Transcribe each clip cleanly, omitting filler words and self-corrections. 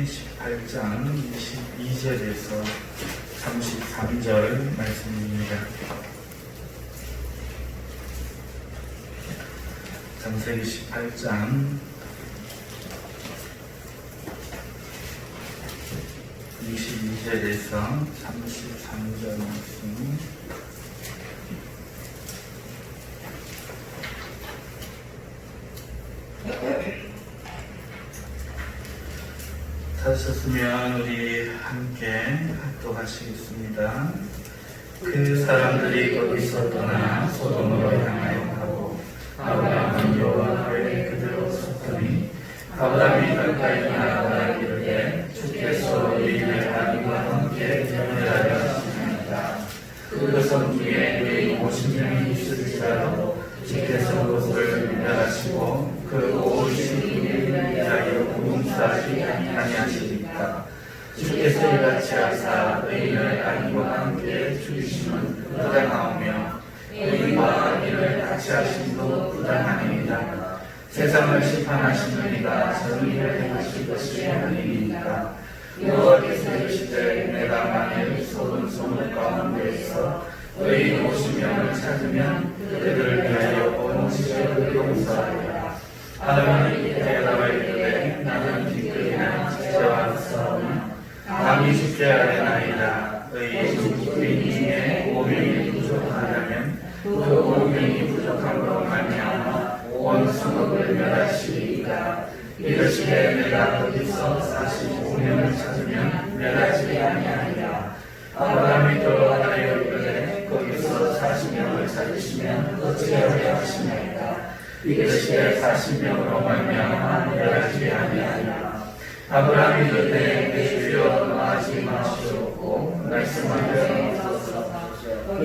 18장 22절에서 33절 말씀입니다. 창세기 18장 22절에서 33절 말씀. 찾으셨으면 우리 함께 합독하시겠습니다. 그 사람들이 거기서 떠나 소돔으로 향하여 가고 아브라함은 여호와의 그대로 섰더니 아브라함이 가까이 나아가 이르되 주께서 우리의 아비와 함께 면회하려 하시나이다. 그것은 중에 우리 50명이 있을지라도 주께서 그것을 면하시고 그 50명을 위하여 구금하지 아니하시리까. 주께서 이같이 하사 의인을 악인과 함께 죽이심은 부당하오며 의인과 악인을 같이 하심도 부당하니이다. 세상을 심판하시는 이가 정의를 행하실 것이 아니니까. 여호와께서 이르시되 내가 만일 쏟은 소문 가운데에서 의인 50명을 찾으면 그들을 위하여 온 지역을 용서하리라. 하나님이 대답하여 이르되 나는 기꺼이나 지체와 싸우나 감히 죽게 하려나이다. 의인 중에 5명이 부족하다면 그 5명이 부족함으로 말미암아 온 성읍을 멸하시리이다. 이르시되 내가 거기서 45명을 찾으면 멸하지 아니하리라. 아브라함이 돌아가여 이르되 거기서 40명을 찾으시면 어찌하려 하시나이까. 이르시되 40명으로 말미암아 멸하지 아니하리라. 아브라함이 이르되 내 주여 노하지 마시옵고 말씀하여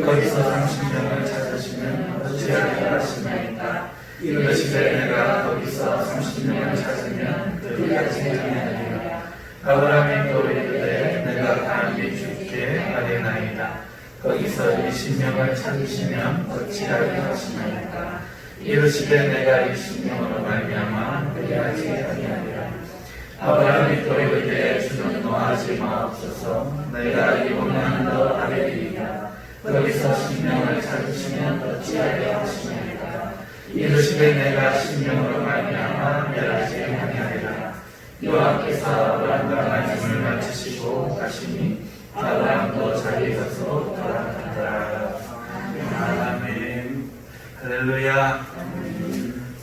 거기서 30명을 찾으시면 어찌하려 하시나이까. 이르시되 내가 거기서 30명을 찾으면 그들까지 아니하리라. 아브라함이 또 이르되 내가 감히 죽게 하려나이다. 거기서 20명을 찾으시면 어찌하려 하시나이까. 이르시되 내가 20명으로 말미암아 그리하지 아니하리라. 아브라함이 또 이르되 주는 노하지 마옵소서. 내가 이보다는 더 아뢰리이다. 거기서 10명을 찾으시면 어찌하려 하시나이까. 이르시되 내가 10명으로 말미암아 멸하지 아니하리라. 여호와께서 아브라함과 말씀을 마치시고 가시니 아브라함도 자기 것으로 돌아간다. 아멘. 할렐루야.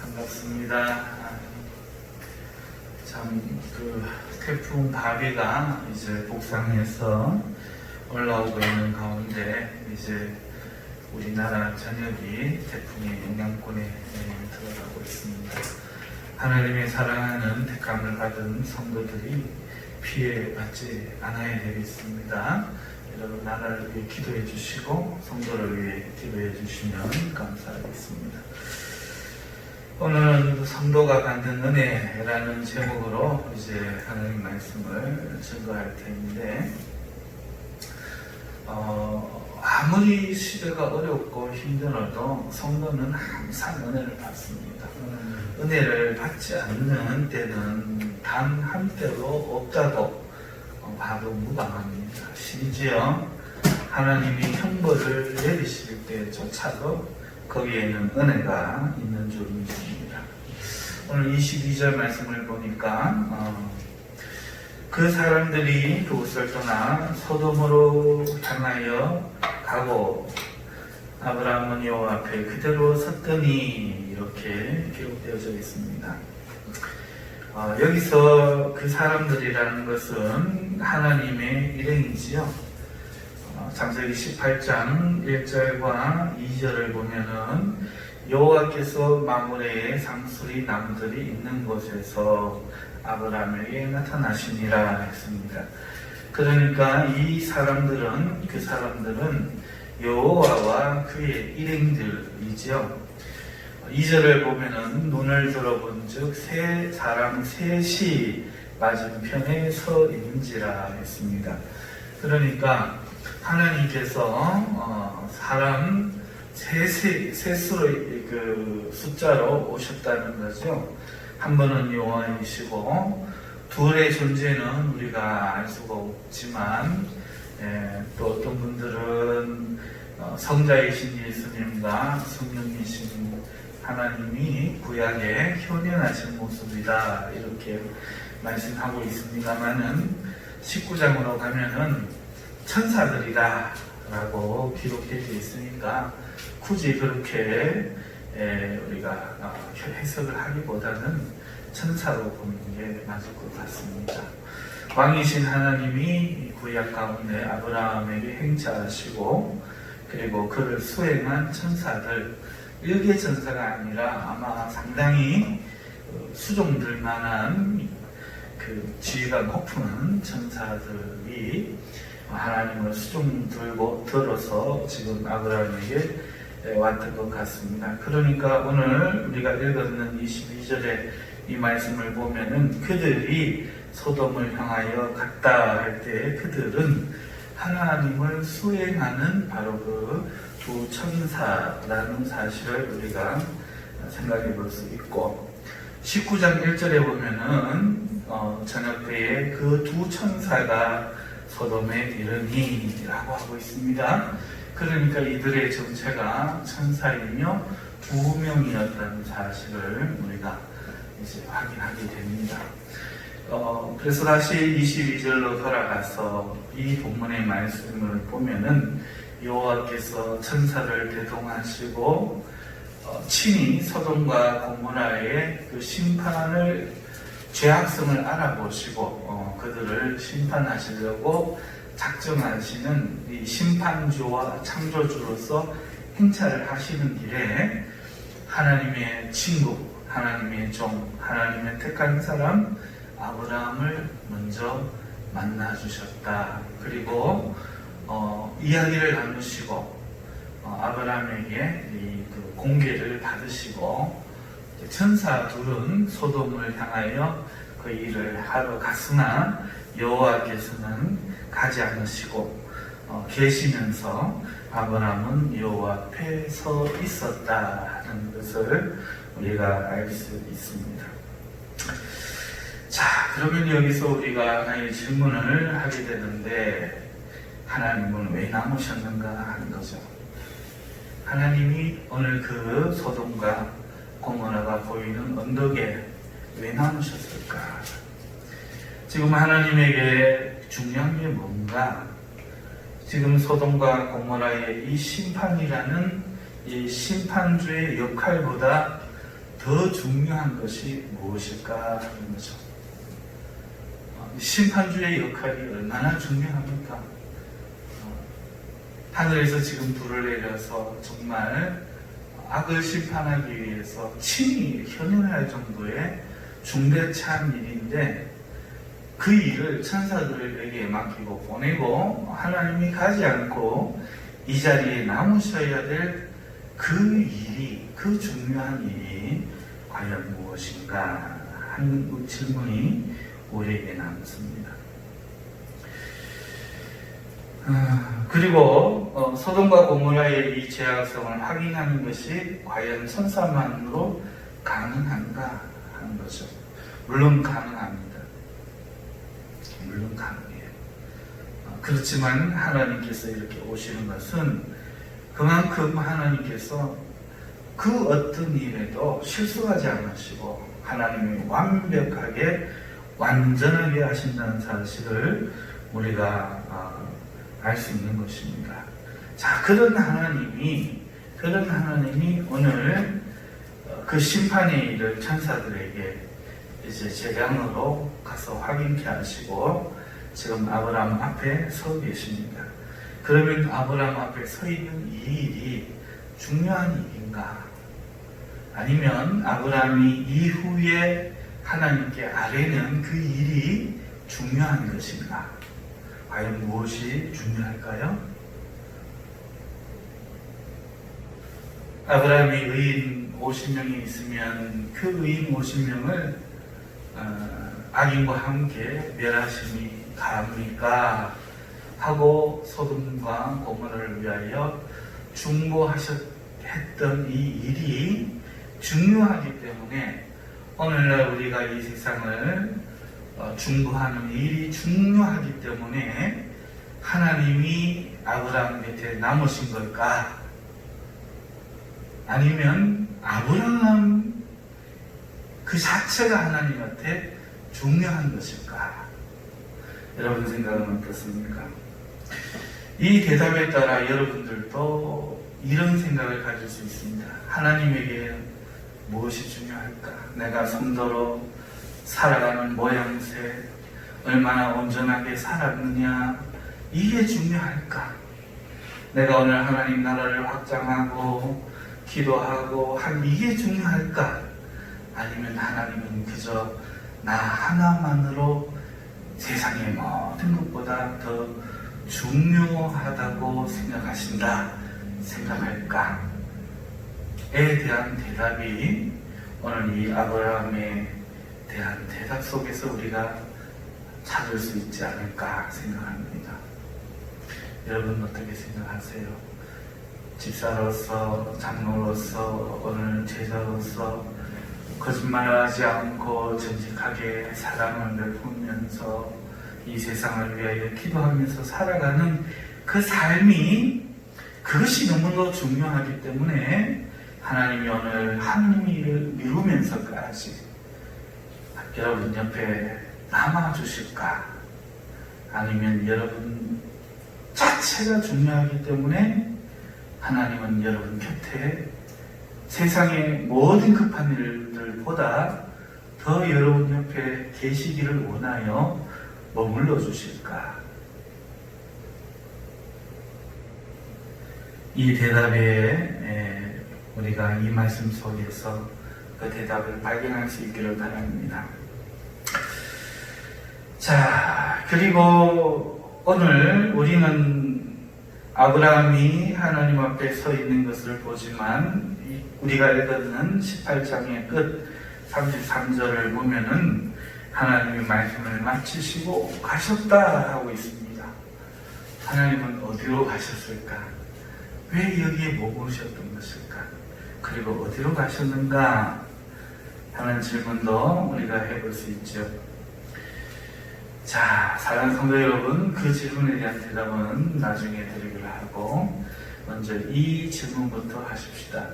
반갑습니다. 참 태풍 바비가 이제 북상해서 올라오고 있는 가운데 이제 우리나라 전역이 태풍의 영향권에 들어가고 있습니다. 하나님의 사랑하는 택함을 받은 성도들이 피해받지 않아야 되겠습니다. 여러분 나라를 위해 기도해 주시고 성도를 위해 기도해 주시면 감사하겠습니다. 오늘은 성도가 받는 은혜라는 제목으로 이제 하나님 말씀을 증거할 텐데 아무리 시대가 어렵고 힘들어도 성도는 항상 은혜를 받습니다. 은혜를 받지 않는 때는 단 한 때도 없다고 봐도 무방합니다. 심지어 하나님이 형벌을 내리실 때조차도 거기에는 은혜가 있는 줄 믿습니다. 오늘 22절 말씀을 보니까 그 사람들이 그곳을 떠나 소돔으로 향하여 가고 아브라함은 여호와 앞에 그대로 섰더니 이렇게 기록되어져 있습니다. 여기서 그 사람들이라는 것은 하나님의 일행이지요. 창세기 18장 1절과 2절을 보면은 여호와께서 마므레의 상수리 나무들이 있는 곳에서 아브라함에게 나타나시니라 했습니다. 그러니까 그 사람들은 여호와와 그의 일행들이죠. 2절을 보면은 눈을 들어본 즉 세 사람 셋이 맞은편에 서 있는지라 했습니다. 그러니까 하나님께서 사람 셋으로 그 숫자로 오셨다는 거죠. 한 분은 여호와이시고 둘의 존재는 우리가 알 수가 없지만 또 어떤 분들은 성자이신 예수님과 성령이신 하나님이 구약에 현현하신 모습이다 이렇게 말씀하고 있습니다만은 19장으로 가면은 천사들이다 라고 기록되어 있으니까 굳이 그렇게 우리가 해석을 하기보다는 천사로 보는 게 맞을 것 같습니다. 왕이신 하나님이 구약 가운데 아브라함에게 행차하시고 그리고 그를 수행한 천사들, 일개 천사가 아니라 아마 상당히 수종들 만한 그 지위가 높은 천사들이 하나님을 수종 들어서 지금 아브라함에게 왔던 것 같습니다. 그러니까 오늘 우리가 읽었는 22절에 이 말씀을 보면은 그들이 소돔을 향하여 갔다 할 때 그들은 하나님을 수행하는 바로 그 두 천사라는 사실을 우리가 생각해 볼 수 있고 19장 1절에 보면은 저녁 때에 그 두 천사가 소돔에 이르니 라고 하고 있습니다. 그러니까 이들의 정체가 천사이며 두 명이었다는 사실을 우리가 이제 확인하게 됩니다. 그래서 다시 22절로 돌아가서 이 본문의 말씀을 보면은 여호와께서 천사를 대동하시고 친히 소돔과 고모라의 그 심판을 죄악성을 알아보시고 그들을 심판하시려고 작정하시는 이 심판주와 창조주로서 행차를 하시는 길에 하나님의 친구, 하나님의 종, 하나님의 택한 사람 아브라함을 먼저 만나주셨다. 그리고 이야기를 나누시고 아브라함에게 그 공개를 받으시고 천사 둘은 소돔을 향하여 그 일을 하러 갔으나 여호와께서는 가지 않으시고 계시면서 아브라함은 여호와 앞에 서 있었다 하는 것을 우리가 알 수 있습니다. 자, 그러면 여기서 우리가 하나의 질문을 하게 되는데 하나님은 왜 남으셨는가 하는 거죠. 하나님이 오늘 그 소돔과 고모라가 보이는 언덕에 왜 남으셨을까? 지금 하나님에게 중요한 게 뭔가? 지금 소돔과 고모라의 이 심판이라는 이 심판주의 역할보다 더 중요한 것이 무엇일까 하는 거죠. 심판주의 역할이 얼마나 중요합니까? 하늘에서 지금 불을 내려서 정말 악을 심판하기 위해서 친히 현현할 정도의 중대차한 일인데 그 일을 천사들에게 맡기고 보내고 하나님이 가지 않고 이 자리에 남으셔야 될 그 일이, 그 중요한 일이 과연 무엇인가 하는 질문이 우리에게 남습니다. 그리고 소돔과 고모라의 이 죄악성을 확인하는 것이 과연 천사만으로 가능한가 하는 거죠. 물론 가능합니다. 물론 가능해요. 그렇지만 하나님께서 이렇게 오시는 것은 그만큼 하나님께서 그 어떤 일에도 실수하지 않으시고 하나님이 완벽하게 완전하게 하신다는 사실을 우리가 알 수 있는 것입니다. 자, 그런 하나님이 오늘 그 심판의 일을 천사들에게 이제 재량으로 가서 확인케 하시고 지금 아브라함 앞에 서 계십니다. 그러면 아브라함 앞에 서 있는 이 일이 중요한 일인가? 아니면 아브라함이 이후에 하나님께 아뢰는 그 일이 중요한 것인가? 과연 무엇이 중요할까요? 아브라함이 의인 50명이 있으면 그 의인 50명을 악인과 함께 멸하심이 가합니까? 하고 소돔과 고모라를 위하여 중보하셨던 이 일이 중요하기 때문에 오늘날 우리가 이 세상을 중보하는 일이 중요하기 때문에 하나님이 아브라함 곁에 남으신 걸까? 아니면 아브라함 그 자체가 하나님한테 중요한 것일까? 여러분 생각은 어떻습니까? 이 대답에 따라 여러분들도 이런 생각을 가질 수 있습니다. 하나님에게 무엇이 중요할까? 내가 성도로 살아가는 모양새, 얼마나 온전하게 살았느냐, 이게 중요할까? 내가 오늘 하나님 나라를 확장하고 기도하고 한 이게 중요할까? 아니면 하나님은 그저 나 하나만으로 세상의 모든 것보다 더 중요하다고 생각할까? 에 대한 대답이 오늘 이 아브라함에 대한 대답 속에서 우리가 찾을 수 있지 않을까 생각합니다. 여러분 어떻게 생각하세요? 집사로서, 장로로서, 오늘 제자로서 거짓말하지 않고 정직하게 사랑을 베푸면서 이 세상을 위하여 기도하면서 살아가는 그 삶이 그것이 너무나 중요하기 때문에 하나님이 오늘 한 일을 미루면서까지 여러분 옆에 남아주실까? 아니면 여러분 자체가 중요하기 때문에 하나님은 여러분 곁에 세상의 모든 급한 일들보다 더 여러분 옆에 계시기를 원하여 머물러 주실까? 이 대답에 우리가 이 말씀 속에서 그 대답을 발견할 수 있기를 바랍니다. 자, 그리고 오늘 우리는 아브라함이 하나님 앞에 서 있는 것을 보지만 우리가 읽었는 18장의 끝 33절을 보면은 하나님의 말씀을 마치시고 가셨다 하고 있습니다. 하나님은 어디로 가셨을까? 왜 여기에 머무르셨던 것일까? 그리고 어디로 가셨는가? 하는 질문도 우리가 해볼 수 있죠. 자, 사랑하는 성도 여러분, 그 질문에 대한 대답은 나중에 드리기로 하고 먼저 이 질문부터 하십시다.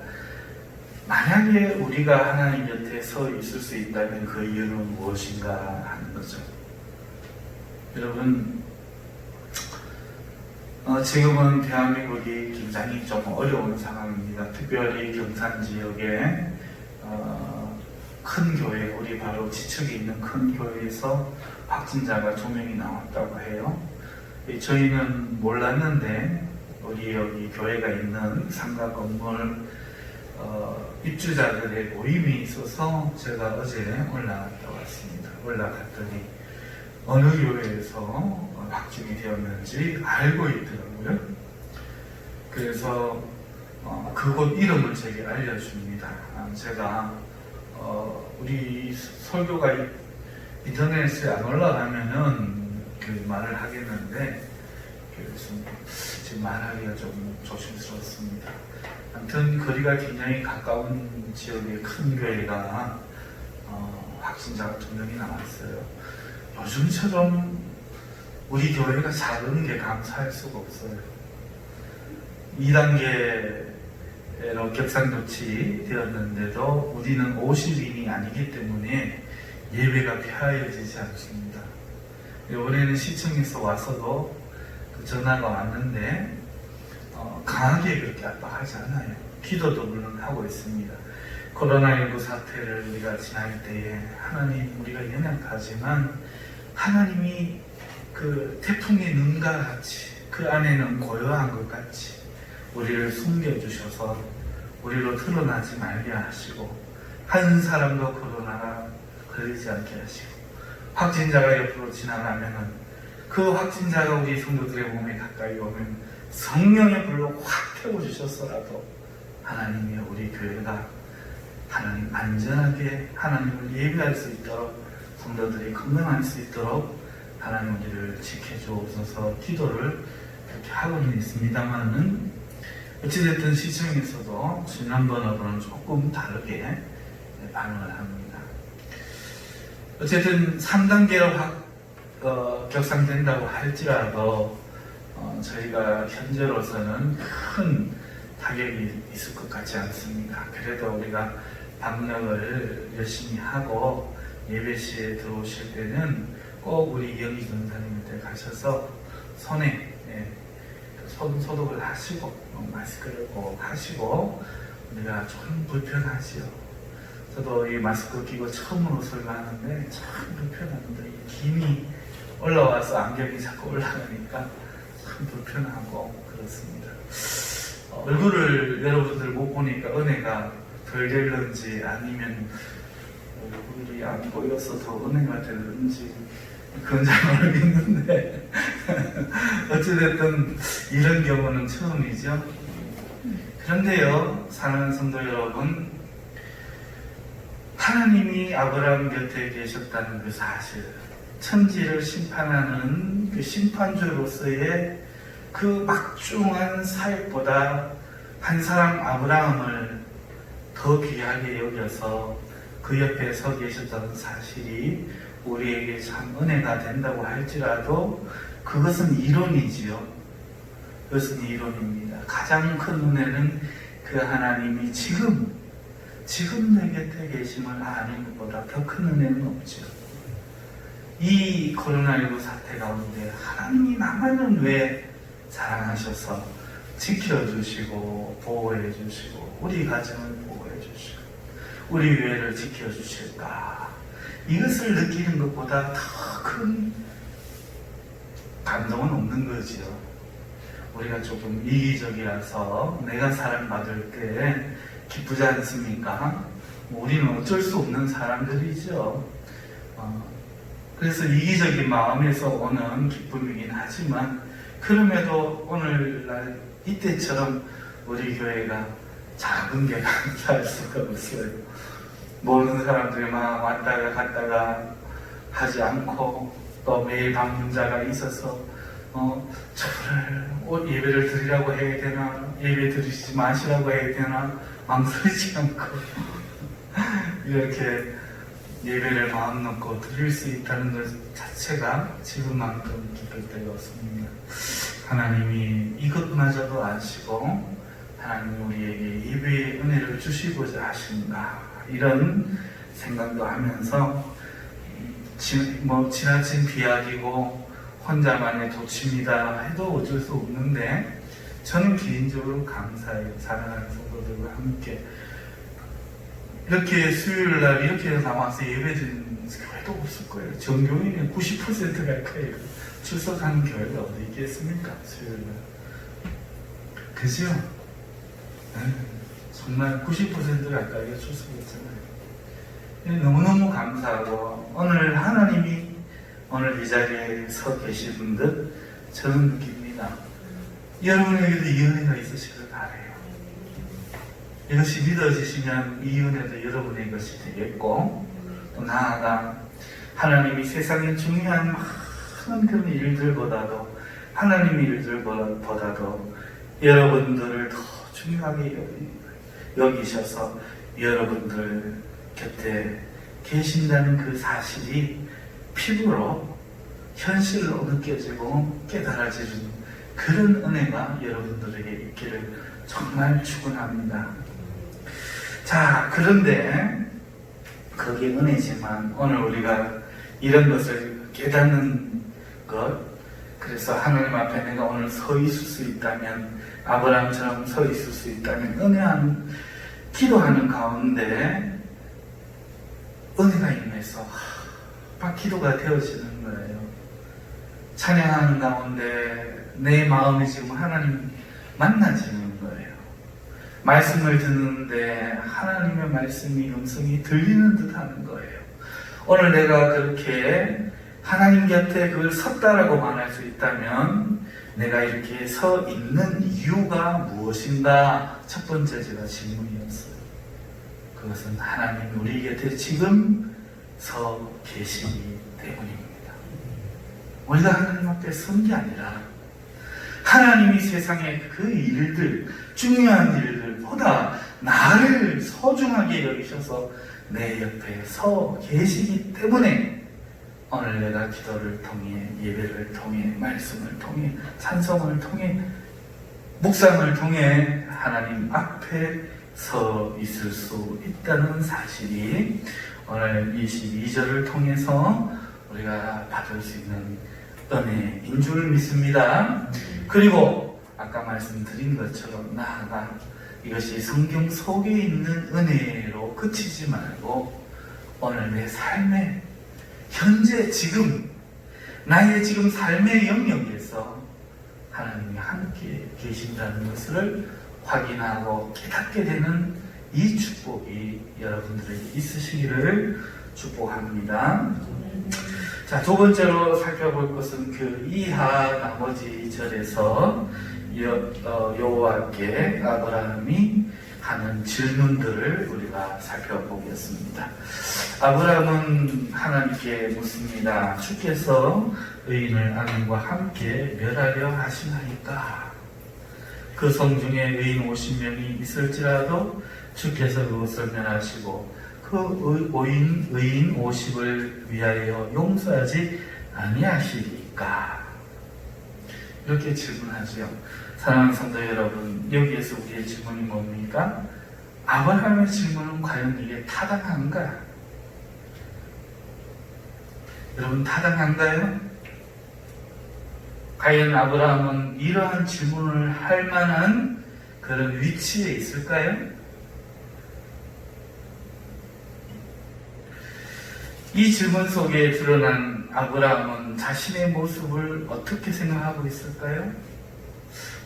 만약에 우리가 하나님 곁에 서 있을 수 있다면 그 이유는 무엇인가 하는 거죠. 여러분, 지금은 대한민국이 굉장히 좀 어려운 상황입니다. 특별히 경산 지역에 큰 교회, 우리 바로 지척에 있는 큰 교회에서 확진자가 2명이 나왔다고 해요. 저희는 몰랐는데 우리 여기 교회가 있는 상가 건물 입주자들의 모임이 있어서 제가 어제 올라갔다 왔습니다. 올라갔더니 어느 교회에서 확진이 되었는지 알고 있더라고요. 그래서 그곳 이름을 제게 알려줍니다. 제가 우리 설교가 인터넷에 안 올라가면은 그 말을 하겠는데 그래서 지금 말하기가 좀 조심스럽습니다. 아무튼 거리가 굉장히 가까운 지역의 큰 교회가 확진자가 2명이 나왔어요. 요즘처럼 우리 교회가 작은 게 감사할 수가 없어요. 2단계로 격상 조치되었는데도 우리는 50인이 아니기 때문에 예배가 폐하여지지 않습니다. 이번에는 시청에서 와서도 그 전화가 왔는데 강하게 그렇게 압박하지 않아요. 기도도 물론 하고 있습니다. 코로나19 사태를 우리가 지날 때에 하나님, 우리가 연약하지만 하나님이 그 태풍의 눈과 같이 그 안에는 고요한 것 같이 우리를 숨겨주셔서 우리로 드러나지 말게 하시고 한 사람도 코로나가 걸리지 않게 하시고 확진자가 옆으로 지나가면은 그 확진자가 우리 성도들의 몸에 가까이 오면 성령의 불로 확 태워주셨어라도 하나님이 우리 교회가 하나님 안전하게 하나님을 예배할 수 있도록 성도들이 건강할 수 있도록 하나님 우리를 지켜주옵소서 기도를 그렇게 하고는 있습니다만은 어찌됐든 어쨌든 3단계로 격상된다고 할지라도 저희가 현재로서는 큰 타격이 있을 것 같지 않습니다. 그래도 우리가 방역을 열심히 하고 예배시에 들어오실 때는 꼭 우리 이영희 전사님한테 가셔서 손에 손 소독을 하시고 마스크를 꼭 하시고, 우리가 좀 불편하지요. 저도 이 마스크 끼고 처음으로 설교하는데 참 불편합니다. 이 김이 올라와서 안경이 자꾸 올라가니까 참 불편하고 그렇습니다. 얼굴을 여러분들 못 보니까 은혜가 덜 될런지 아니면 얼굴이 안 보여서 더 은혜가 될런지 그건 잘 모르겠는데 어찌됐든 이런 경우는 처음이죠. 그런데요, 사랑하는 성도 여러분, 하나님이 아브라함 곁에 계셨다는 그 사실, 천지를 심판하는 그 심판주로서의 그 막중한 사역보다 한 사람 아브라함을 더 귀하게 여겨서 그 옆에 서 계셨다는 사실이 우리에게 참 은혜가 된다고 할지라도 그것은 이론이지요. 그것은 이론입니다. 가장 큰 은혜는 그 하나님이 지금 내 곁에 계심을 아는 것보다 더 큰 은혜는 없죠. 이 코로나19 사태 가운데 하나님이 나만을 왜 사랑하셔서 지켜주시고 보호해주시고 우리 가정을 보호해주시고 우리 교회를 지켜주실까, 이것을 느끼는 것보다 더 큰 감동은 없는 거지요. 우리가 조금 이기적이라서 내가 사랑받을 때 기쁘지 않습니까? 우리는 어쩔 수 없는 사람들이죠. 그래서 이기적인 마음에서 오는 기쁨이긴 하지만, 그럼에도 오늘날 이때처럼 우리 교회가 작은 게 감사할 수가 없어요. 모르는 사람들이 막 왔다가 갔다가 하지 않고, 또 매일 방문자가 있어서 저를 예배를 드리라고 해야 되나, 예배 드리지 마시라고 해야 되나 망설이지 않고 이렇게 예배를 마음 놓고 드릴 수 있다는 것 자체가 지금만큼 기쁠 때가 없습니다. 하나님이 이것마저도 아시고 하나님이 우리에게 예배의 은혜를 주시고자 하신다, 이런 생각도 하면서 지나친 비약이고 혼자만의 도취입니다 해도 어쩔 수 없는데, 저는 개인적으로 감사해요. 사랑하는 성도들과 함께 이렇게 수요일날 이렇게 나와서 예배드리는 교회도 없을 거예요. 전교인의 90% 가까이 출석하는 교회가 어디 있겠습니까? 수요일날. 그죠? 정말 90% 가까이가 출석했잖아요. 너무너무 감사하고, 오늘 하나님이 오늘 이 자리에 서 계신 듯 저는 느낍니다. 여러분에게도 이 은혜가 있으시길 바라요. 이것이 믿어지시면 이 은혜도 여러분의 것이 되겠고, 또 나아가 하나님이 세상의 중요한 많은 그런 일들보다도, 하나님의 일들보다도 여러분들을 더 중요하게 여기셔서 여러분들 곁에 계신다는 그 사실이 피부로 현실로 느껴지고 깨달아지는 그런 은혜가 여러분들에게 있기를 정말 축원합니다. 자, 그런데 그게 은혜지만 오늘 우리가 이런 것을 깨닫는 것, 그래서 하나님 앞에 내가 오늘 서 있을 수 있다면, 아브라함처럼 서 있을 수 있다면, 은혜한 기도하는 가운데 은혜가 임해서 막 기도가 되어지는 거예요. 찬양하는 가운데 내 마음이 지금 하나님 만나지는 거예요. 말씀을 듣는데 하나님의 말씀이 음성이 들리는 듯 하는 거예요. 오늘 내가 그렇게 하나님 곁에 그걸 섰다라고 말할 수 있다면, 내가 이렇게 서 있는 이유가 무엇인가? 첫 번째 제가 질문이었어요. 그것은 하나님 우리 곁에 지금 서 계시기 때문입니다. 우리가 하나님 앞에 선 게 아니라 하나님이 세상의 그 일들, 중요한 일들보다 나를 소중하게 여기셔서 내 옆에 서 계시기 때문에 오늘 내가 기도를 통해, 예배를 통해, 말씀을 통해, 찬송을 통해, 묵상을 통해 하나님 앞에 서 있을 수 있다는 사실이 오늘 22절을 통해서 우리가 받을 수 있는 은혜인 줄 믿습니다. 그리고 아까 말씀드린 것처럼 나아가 이것이 성경 속에 있는 은혜로 그치지 말고 오늘 내 삶에 현재 지금 나의 지금 삶의 영역에서 하나님이 함께 계신다는 것을 확인하고 깨닫게 되는 이 축복이 여러분들에게 있으시기를 축복합니다. 자, 두 번째로 살펴볼 것은 그 이하 나머지 절에서 여호와께 아브라함이 하는 질문들을 우리가 살펴보겠습니다. 아브라함은 하나님께 묻습니다. 주께서 의인을 악인과 함께 멸하려 하시나이까? 그 성중에 의인 50명이 있을지라도 주께서 그것을 멸하시고 그 의인 50을 위하여 용서하지 아니하시리까? 이렇게 질문하지요. 사랑하는 성도 여러분, 여기에서 우리의 질문이 뭡니까? 아브라함의 질문은 과연 이게 타당한가? 여러분, 타당한가요? 과연 아브라함은 이러한 질문을 할 만한 그런 위치에 있을까요? 이 질문 속에 드러난 아브라함은 자신의 모습을 어떻게 생각하고 있을까요?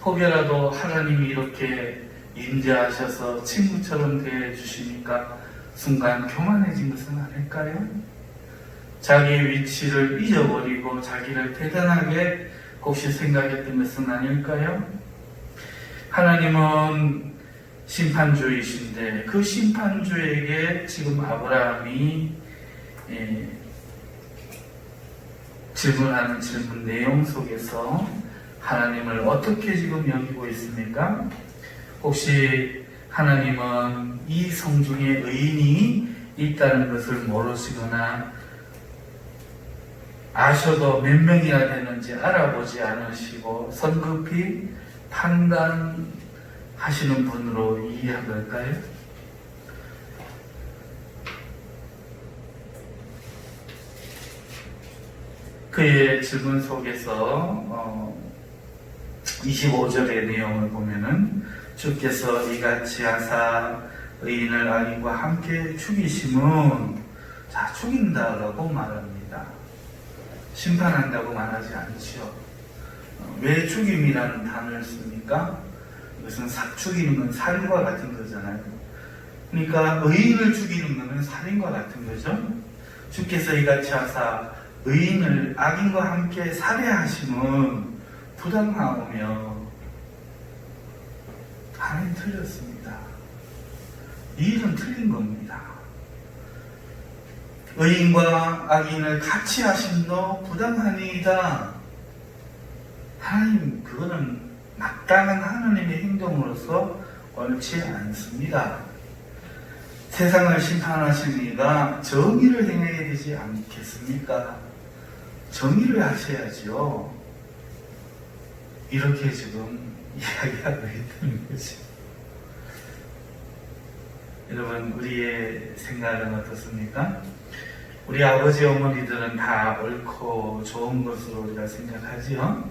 혹여라도 하나님이 이렇게 임재하셔서 친구처럼 대해주시니까 순간 교만해진 것은 아닐까요? 자기의 위치를 잊어버리고 자기를 대단하게 혹시 생각했던 것은 아닐까요? 하나님은 심판주이신데 그 심판주에게 지금 아브라함이 질문하는 질문 내용 속에서 하나님을 어떻게 지금 여기고 있습니까? 혹시 하나님은 이 성중에 의인이 있다는 것을 모르시거나 아셔도 몇 명이나 되는지 알아보지 않으시고 성급히 판단하시는 분으로 이해할까요? 그의 질문 속에서 25절의 내용을 보면은 주께서 이같이 하사 의인을 악인과 함께 죽이심은 자, 죽인다라고 말합니다. 심판한다고 말하지 않죠. 왜 죽임이라는 단어를 씁니까? 이것은 죽이는 건 살인과 같은 거잖아요. 그러니까 의인을 죽이는 것은 살인과 같은 거죠. 주께서 이같이 하사 의인을 악인과 함께 살해하심은 부당하오며 당연히 틀렸습니다. 이 일은 틀린 겁니다. 의인과 악인을 같이 하심도 부당하니이다. 하나님, 그거는 마땅한 하나님의 행동으로서 옳지 않습니다. 세상을 심판하신 이가 정의를 행해야 되지 않겠습니까? 정의를 하셔야지요. 이렇게 지금 이야기하고 있는 거죠. 여러분, 우리의 생각은 어떻습니까? 우리 아버지 어머니들은 다 옳고 좋은 것으로 우리가 생각하지요.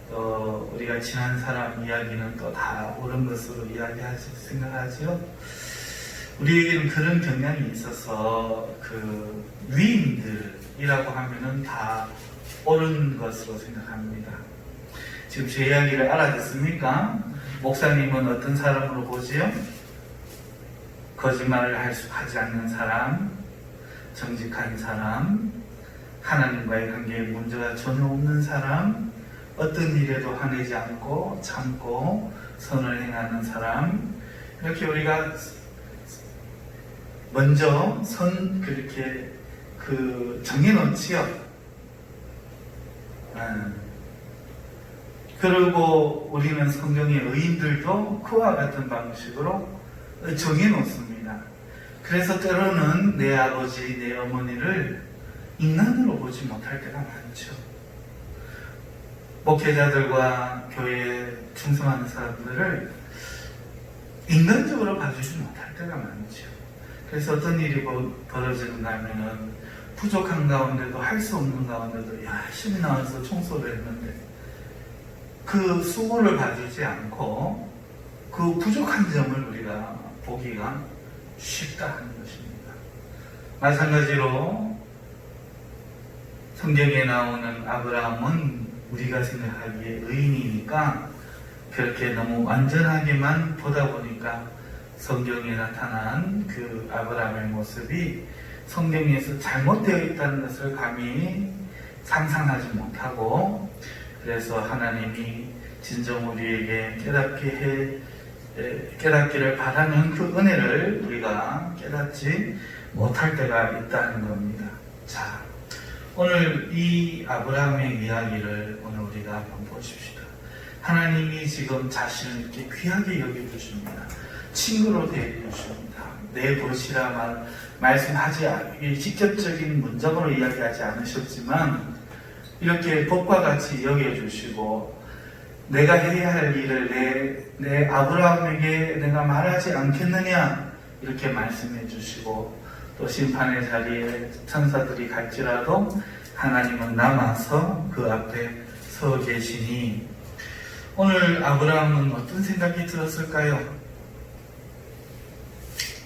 또 우리가 지난 사람 이야기는 또 다 옳은 것으로 생각하지요. 우리에게는 그런 경향이 있어서 그 위인들이라고 하면은 다 옳은 것으로 생각합니다. 지금 제 이야기를 알아듣습니까? 목사님은 어떤 사람으로 보지요? 거짓말을 하지 않는 사람, 정직한 사람, 하나님과의 관계에 문제가 전혀 없는 사람, 어떤 일에도 화내지 않고 참고 선을 행하는 사람, 이렇게 우리가 먼저 그렇게 정해놓지요. 그리고 우리는 성경의 의인들도 그와 같은 방식으로 정해놓습니다. 그래서 때로는 내 아버지, 내 어머니를 인간으로 보지 못할 때가 많죠. 목회자들과 교회에 충성하는 사람들을 인간적으로 봐주지 못할 때가 많죠. 그래서 어떤 일이 벌어지는가 하면은 부족한 가운데도 할 수 없는 가운데도 열심히 나와서 청소를 했는데 그 수고를 봐주지 않고 그 부족한 점을 우리가 보기가 쉽다 하는 것입니다. 마찬가지로 성경에 나오는 아브라함은 우리가 생각하기에 의인이니까 그렇게 너무 완전하게만 보다 보니까 성경에 나타난 그 아브라함의 모습이 성경에서 잘못되어 있다는 것을 감히 상상하지 못하고, 그래서 하나님이 진정 우리에게 깨닫기를 바라는 그 은혜를 우리가 깨닫지 못할 때가 있다는 겁니다. 자, 오늘 이 아브라함의 이야기를 오늘 우리가 한번 보십시다. 하나님이 지금 자신을 이렇게 귀하게 여겨주십니다. 친구로 대해주십니다. 내 것이라 말씀하지, 직접적인 문장으로 이야기하지 않으셨지만 이렇게 법과 같이 여겨주시고, 내가 해야 할 일을 내 아브라함에게 내가 말하지 않겠느냐 이렇게 말씀해 주시고, 또 심판의 자리에 천사들이 갈지라도 하나님은 남아서 그 앞에 서 계시니, 오늘 아브라함은 어떤 생각이 들었을까요?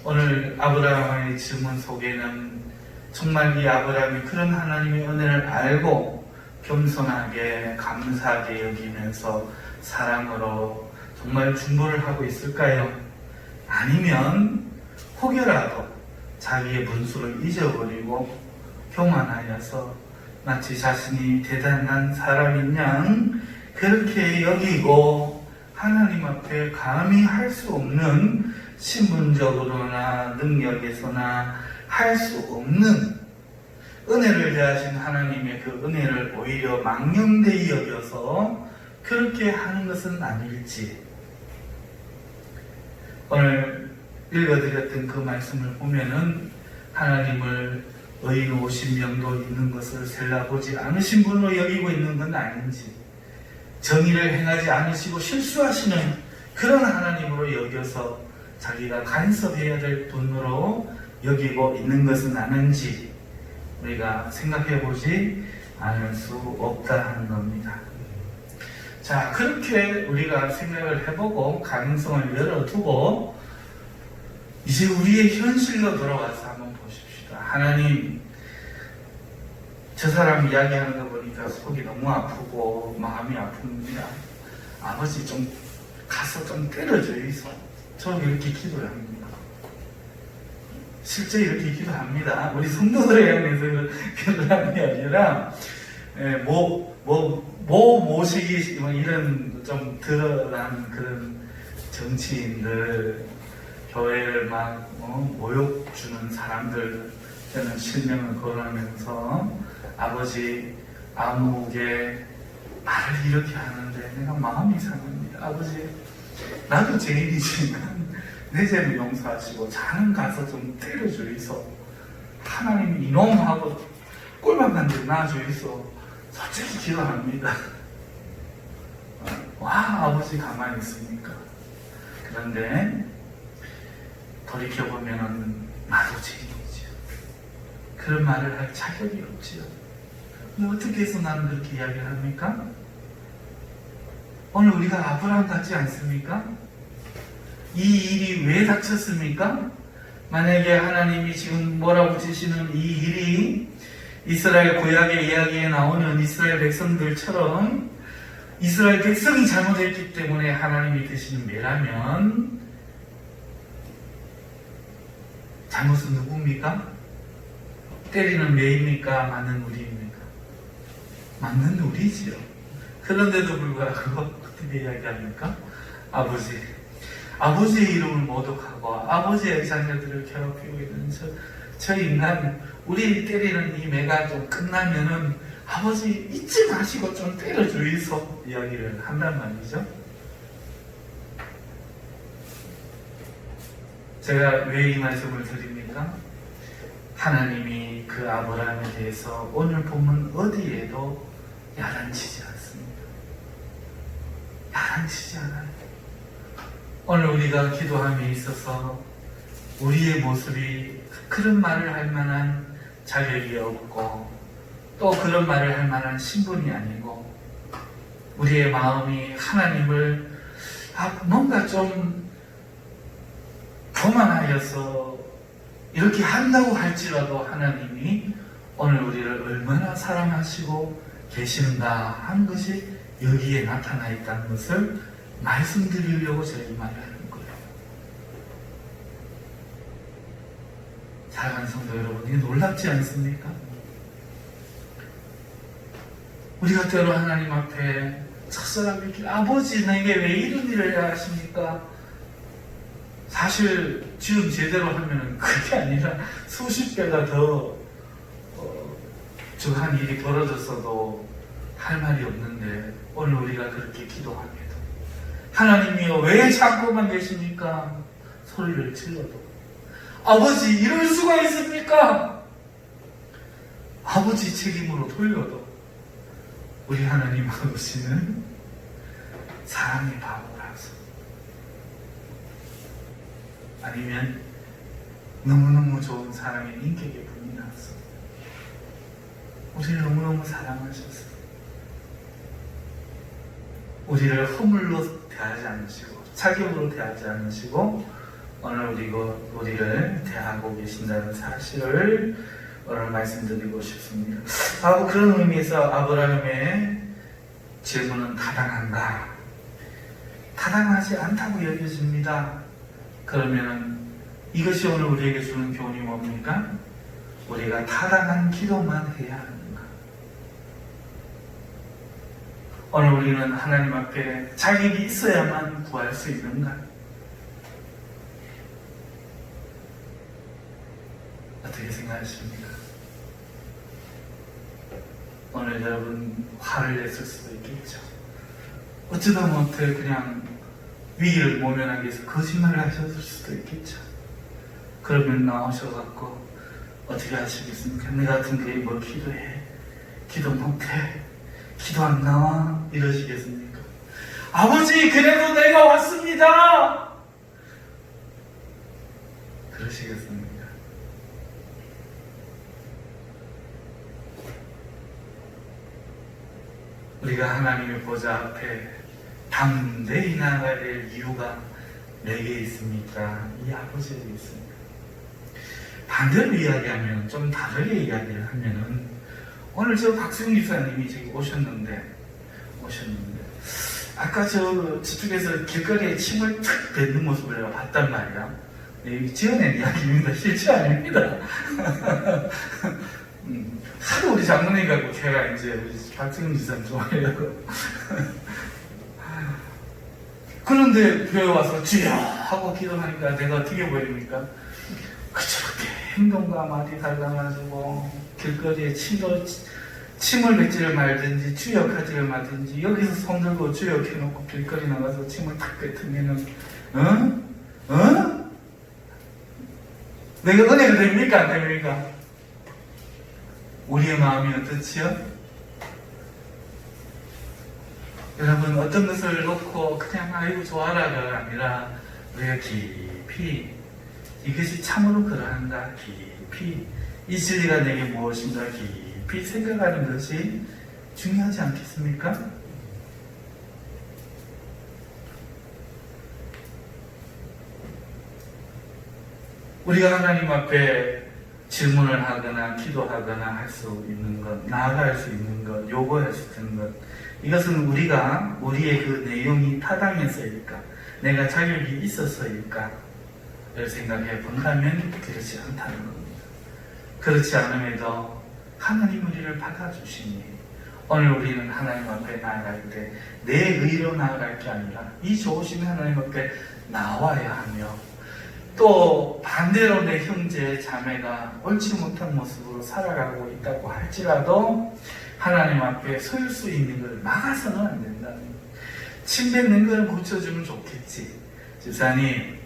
오늘 아브라함의 질문 속에는 정말 이 아브라함이 그런 하나님의 은혜를 알고 겸손하게 감사하게 여기면서 사랑으로 정말 중보를 하고 있을까요? 아니면 혹여라도 자기의 분수를 잊어버리고 교만하여서 마치 자신이 대단한 사람인 양 그렇게 여기고 하나님 앞에 감히 할 수 없는, 신분적으로나 능력에서나 할 수 없는 은혜를 대하신 하나님의 그 은혜를 오히려 망령되이 여겨서 그렇게 하는 것은 아닐지. 오늘 읽어드렸던 그 말씀을 보면은 하나님을 의인 50명도 있는 것을 셀라보지 않으신 분으로 여기고 있는 건 아닌지, 정의를 행하지 않으시고 실수하시는 그런 하나님으로 여겨서 자기가 간섭해야 될 분으로 여기고 있는 것은 아닌지 우리가 생각해 보지 않을 수 없다 하는 겁니다. 자, 그렇게 우리가 생각을 해보고 가능성을 열어두고 이제 우리의 현실로 돌아와서 한번 보십시다. 하나님, 저 사람 이야기하는 거 보니까 속이 너무 아프고 마음이 아픕니다. 아버지 좀 가서 좀 때려줘서 저 이렇게 기도를 합니다. 실제 이렇게 기도합니다. 우리 성도들에 향해서 기도하는 게 아니라 모시기 이런 좀 드러난 그런 정치인들, 교회를 막 모욕 주는 사람들 저는 실명을 거론하면서 아버지 아무개 말을 이렇게 하는데 내가 마음이 상합니다. 아버지 나도 죄인이지만 내 죄를 용서하시고 자는 가서 좀 때려주이소. 하나님 이놈하고 꼴만 만들어 놔주이소. 솔직히 기도합니다. 와, 아버지 가만히 있습니까? 그런데 돌이켜보면 나도 죄인이지요. 그런 말을 할 자격이 없지요. 어떻게 해서 나는 그렇게 이야기를 합니까? 오늘 우리가 아브라함 같지 않습니까? 이 일이 왜 닥쳤습니까? 만약에 하나님이 지금 뭐라고 지시는 이 일이 이스라엘 구약의 이야기에 나오는 이스라엘 백성들처럼 이스라엘 백성이 잘못했기 때문에 하나님이 드시는 매라면 잘못은 누굽니까? 때리는 매입니까? 맞는 우리입니까? 맞는 우리지요. 그런데도 불구하고 어떻게 이야기합니까? 아버지의 이름을 모독하고 아버지의 자녀들을 괴롭히고 있는 저 인간, 우리 때리는 이 매가 좀 끝나면은 아버지 잊지 마시고 좀 때려주이소 이야기를 한단 말이죠. 제가 왜 이 말씀을 드립니까? 하나님이 그 아브라함에 대해서 오늘 보면 어디에도 야단치지 않습니다. 야단치지 않아요. 오늘 우리가 기도함에 있어서 우리의 모습이 그런 말을 할 만한 자격이 없고 또 그런 말을 할 만한 신분이 아니고 우리의 마음이 하나님을 뭔가 좀 교만하여서 이렇게 한다고 할지라도 하나님이 오늘 우리를 얼마나 사랑하시고 계시는가 하는 것이 여기에 나타나 있다는 것을 말씀드리려고 제가 이 말을 하는 거예요. 사랑하는 성도 여러분, 이게 놀랍지 않습니까? 우리가 때로 하나님 앞에 첫사랑이렇게 아버지 내게 왜 이런 일을 해야 하십니까? 사실 지금 제대로 하면 그게 아니라 수십 배가 더 저한 일이 벌어졌어도 할 말이 없는데 오늘 우리가 그렇게 기도합니다. 하나님이여 왜 참고만 계십니까? 소리를 질러도 아버지 이럴 수가 있습니까? 아버지 책임으로 돌려도 우리 하나님 아버지는 사랑의 바보라서 아니면 너무너무 좋은 사랑의 인격의 분이 나서 우리를 너무너무 사랑하셔서 우리를 허물로 대하지 않으시고 자격으로 대하지 않으시고 오늘 우리를 대하고 계신다는 사실을 오늘 말씀드리고 싶습니다. 그런 의미에서 아브라함의 질문은 타당한가? 타당하지 않다고 여겨집니다. 그러면 이것이 오늘 우리에게 주는 교훈이 뭡니까? 우리가 타당한 기도만 해야 하는가? 오늘 우리는 하나님 앞에 자격이 있어야만 구할 수 있는가? 어떻게 생각하십니까? 오늘 여러분 화를 냈을 수도 있겠죠. 어쩌다 못해 그냥 위기를 모면하기 위해서 거짓말을 하셨을 수도 있겠죠. 그러면 나오셔갖고 어떻게 하시겠습니까? 내 같은 그에 뭐 기도해? 기도 못해? 기도 안 나와? 이러시겠습니까? 아버지 그래도 내가 왔습니다! 그러시겠습니까? 우리가 하나님의 보좌 앞에 담대히 나아가야 될 이유가 내게 있습니까? 이 아버지에게 있습니다. 반대로 이야기하면 좀 다르게 이야기를 하면은 오늘 저 박수영 기사님이 지금 오셨는데 아까 저쪽에서 길거리에 침을 탁 뱉는 모습을 내가 봤단 말이야. 지어낸 이야기입니다. 실제 아닙니다. 하도 우리 장로님 갖고 제가 이제 우리 박수영 기사님 좋아해요. 그런데 교회 와서 주여 하고 기도하니까 내가 어떻게 보입니까? 그저렇게 행동과 말이 달라가지고 길거리에 침을 뱉지를 말든지 주역하지를 말든지 여기서 손 들고 주역해놓고 길거리 나가서 침을 탁 뱉으면은 내가 은혜가 됩니까? 안 됩니까? 우리의 마음이 어떻지요? 여러분 어떤 것을 놓고 그냥 아이고 좋아라가 아니라 우리가 깊이 이것이 참으로 그러한가 깊이 이 진리가 내게 무엇인가 깊이 생각하는 것이 중요하지 않겠습니까? 우리가 하나님 앞에 질문을 하거나 기도하거나 할 수 있는 것, 나아갈 수 있는 것, 요구할 수 있는 것, 이것은 우리가 우리의 그 내용이 타당해서일까, 내가 자격이 있어서일까를 생각해 본다면 그렇지 않다는 겁니다. 그렇지 않음에도 하나님 우리를 받아주시니 오늘 우리는 하나님 앞에 나아갈 때 내 의로 나아갈 게 아니라 이 좋으신 하나님 앞에 나와야 하며, 또 반대로 내 형제 자매가 옳지 못한 모습으로 살아가고 있다고 할지라도 하나님 앞에 설 수 있는 걸 막아서는 안 된다는 거예요. 침 뱉는 걸 고쳐주면 좋겠지. 집사님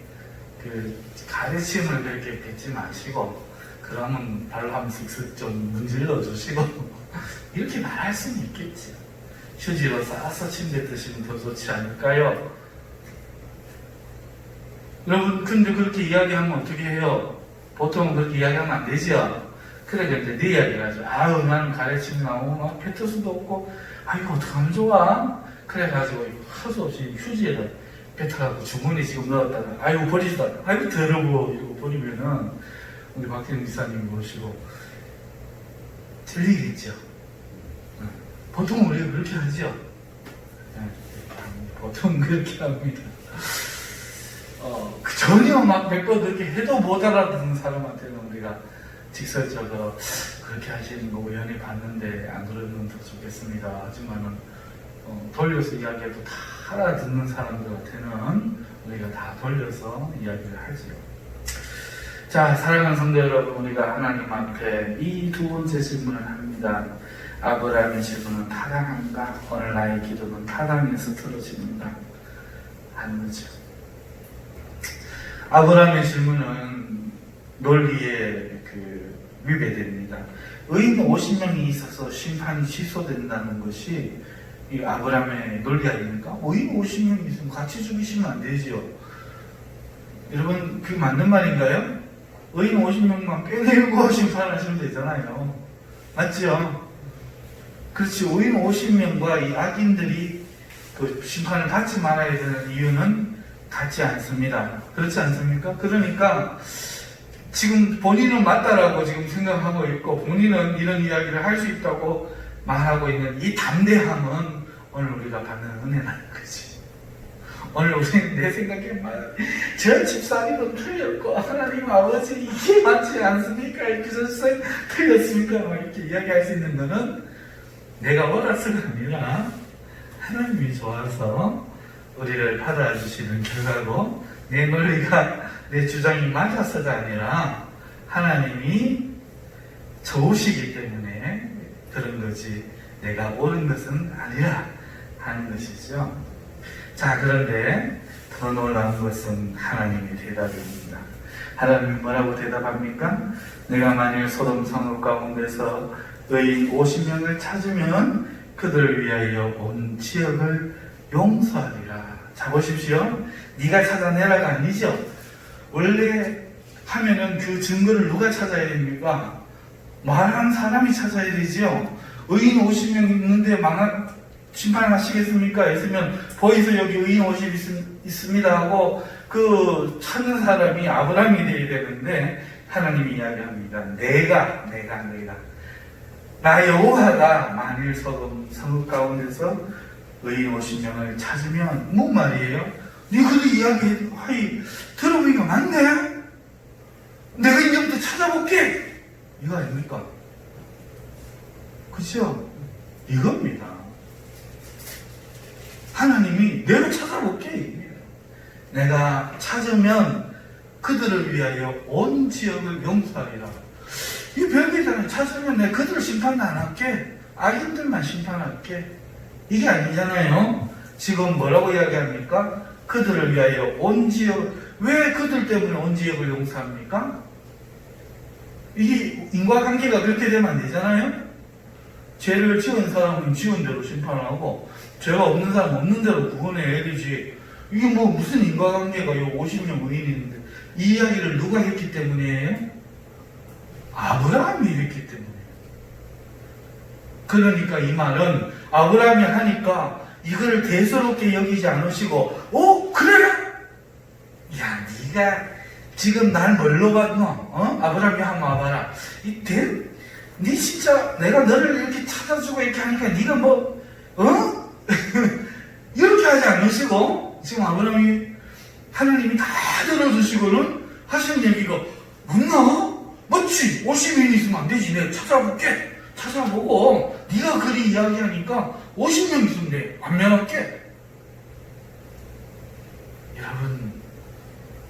그 가르침을 그렇게 뱉지 마시고, 그러면 발로 한번 슥슥 좀 문질러 주시고 이렇게 말할 수는 있겠지. 휴지로 싸서 침대 드시면 더 좋지 않을까요? 여러분, 근데 그렇게 이야기하면 어떻게 해요? 보통은 그렇게 이야기하면 안 되지요? 그러니까 이제 네 이야기를 하죠. 아유, 나는 가르침 나오고 막 뱉을 수도 없고, 아, 이거 어떡하면 좋아? 그래가지고 하수 없이 휴지에다 뱉어갖고 주머니 지금 넣었다가, 아이고, 버리지도 않아. 아이고, 더러워. 이러고 버리면은, 우리 박태영 기사님 모시고, 틀리겠죠. 보통 우리가 그렇게 하죠. 보통 그렇게 합니다. 전혀 막 몇 번 그렇게 해도 못 알아듣는 사람한테는 우리가 직설적으로 그렇게 하시는 거 우연히 봤는데 안 그러면 더 좋겠습니다. 하지만은 돌려서 이야기해도 다 알아듣는 사람들한테는 우리가 다 돌려서 이야기를 하지요. 자, 사랑하는 성도 여러분, 우리가 하나님 앞에 이 두 번째 질문을 합니다. 아브라함의 질문은 타당한가? 오늘 나의 기도는 타당해서 틀어지는가? 하는 거죠. 아브라함의 질문은 논리에 위배됩니다. 의인 50명이 있어서 심판이 취소된다는 것이 이 아브라함의 논리 아닙니까? 의인 50명이 있으면 같이 죽이시면 안 되죠. 여러분, 그게 맞는 말인가요? 의인 50명만 빼내고 심판하시면 되잖아요. 맞죠? 그렇지. 의인 50명과 이 악인들이 그 심판을 받지 말아야 되는 이유는 같지 않습니다. 그렇지 않습니까? 그러니까 지금 본인은 맞다라고 지금 생각하고 있고 본인은 이런 이야기를 할 수 있다고 말하고 있는 이 담대함은 오늘 우리가 받는 은혜라는 거지. 오늘 우리는 내 생각에 저 집사님은 틀렸고 하나님 아버지 이게 맞지 않습니까? 이렇게 줬어요. 틀렸습니까? 막 이렇게 이야기할 수 있는 거는 내가 옳아서가 아니라 하나님이 좋아서 우리를 받아주시는 결과고 내 논리가 내 주장이 맞아서가 아니라 하나님이 좋으시기 때문에 그런 거지 내가 옳은 것은 아니라 하는 것이죠. 자, 그런데 더 놀라운 것은 하나님의 대답입니다. 하나님이 뭐라고 대답합니까? 내가 만일 소돔 성읍 가운데서 의인 50명을 찾으면 그들을 위하여 온 지역을 용서하리라. 자, 보십시오. 네가 찾아내라가 아니죠. 원래 하면은 그 증거를 누가 찾아야 됩니까? 말한 사람이 찾아야 되죠. 의인 50명 있는데 심판하시겠습니까? 했으면 보이서 여기 의인 50 있습니다 하고 그 찾는 사람이 아브라함이 되어야 되는데 하나님이 이야기합니다. 내가 나 여호와가 만일 소돔 성읍 가운데서 의인 50명을 찾으면 뭔 말이에요? 네 그렇게 이야기해. 아이, 들어보니까 맞네? 내가 이제부터 찾아볼게! 이거 아닙니까? 그쵸? 이겁니다. 하나님이 내가 찾아볼게. 내가 찾으면 그들을 위하여 온 지역을 용서하리라. 이 별개잖아요. 찾으면 내가 그들을 심판 안 할게. 악인들만 심판할게. 이게 아니잖아요. 지금 뭐라고 이야기합니까? 그들을 위하여 온 지역, 왜 그들 때문에 온 지역을 용서합니까? 이게 인과관계가 그렇게 되면 안 되잖아요? 죄를 지은 사람은 지은 대로 심판하고, 죄가 없는 사람은 없는 대로 구원해야 되지. 이게 뭐 무슨 인과관계가 요 50명 의인이 있는데, 이 이야기를 누가 했기 때문이에요? 아브라함이 했기 때문에. 그러니까 이 말은 아브라함이 하니까 이걸 대수롭게 여기지 않으시고, 그래? 야, 네가 지금 날 뭘로 봤노? 아브라함이 한번 와봐라. 네 진짜 내가 너를 이렇게 찾아주고 이렇게 하니까 네가 이렇게 하지 않으시고 지금 아브라함이 하나님이 다 들어주시고는 하시는 얘기가 맞나? 맞지? 50인 있으면 안 되지. 내가 찾아볼게. 찾아보고 네가 그리 이야기하니까 50명 있으면 돼. 완면할게. 여러분,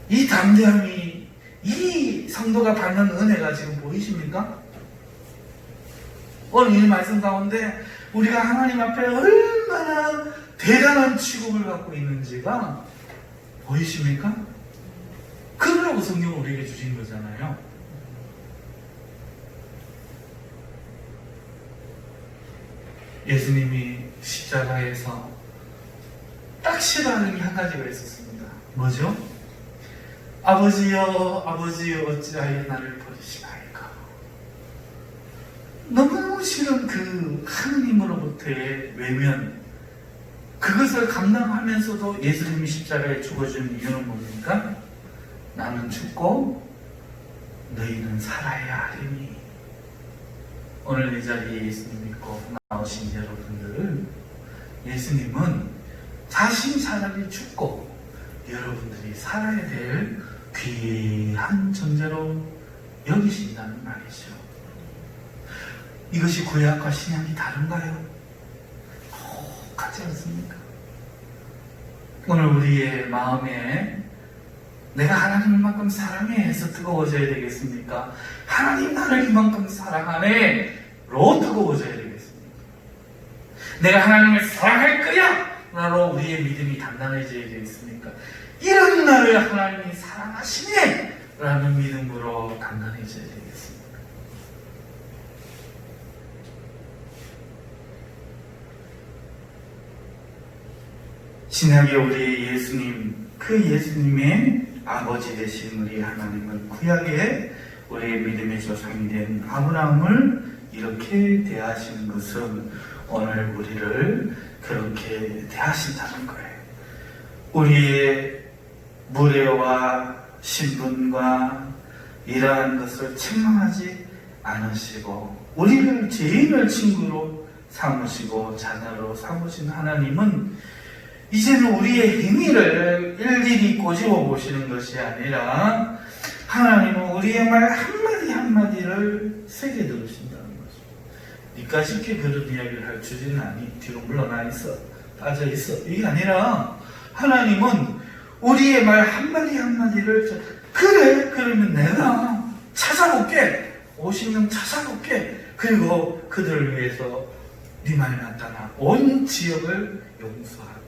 이 담대함이 이 성도가 받는 은혜가 지금 보이십니까? 오늘 이 말씀 가운데 우리가 하나님 앞에 얼마나 대단한 취급을 받고 있는지가 보이십니까? 그 찾으라고 성경을 우리에게 주신 거잖아요. 예수님이 십자가에서 딱 싫어하는 게 한 가지가 있었습니다. 뭐죠? 아버지여, 아버지여, 어찌하여 나를 버리시나이까. 너무 싫은 그 하느님으로부터의 외면, 그것을 감당하면서도 예수님이 십자가에 죽어준 이유는 뭡니까? 나는 죽고 너희는 살아야 하리니. 오늘 이 자리에 예수님 믿고 나오신 여러분들을, 예수님은 자신 차라리 죽고 여러분들이 살아야 될 귀한 존재로 여기신다는 말이죠. 이것이 구약과 신약이 다른가요? 똑같지 않습니까? 오늘 우리의 마음에 내가 하나님을 만큼 사랑해 해서 뜨거워져야 되겠습니까? 하나님 나를 이만큼 사랑하네 로 뜨거워져야 되겠습니까? 내가 하나님을 사랑할 거야 라로 우리의 믿음이 단단해져야 되겠습니까? 이런 나를 하나님이 사랑하시네 라는 믿음으로 단단해져야 되겠습니까? 신약의 우리의 예수님, 그 예수님의 아버지 되신 우리 하나님은 구약에 우리의 믿음의 조상이 된 아브라함을 이렇게 대하시는 것은 오늘 우리를 그렇게 대하신다는 거예요. 우리의 무례와 신분과 이러한 것을 책망하지 않으시고 우리를 죄인을 친구로 삼으시고 자녀로 삼으신 하나님은 이제는 우리의 행위를 일일이 꼬집어 보시는 것이 아니라 하나님은 우리의 말 한마디 한마디를 세게 들으신다는 거죠. 니까 쉽게 그런 이야기를 할 주제는 아니, 뒤로 물러나 있어, 빠져 있어, 이게 아니라 하나님은 우리의 말 한마디 한마디를 그래, 그러면 내가 찾아볼게, 50명 찾아볼게, 그리고 그들을 위해서 네 말이 나타나 온 지역을 용서할게.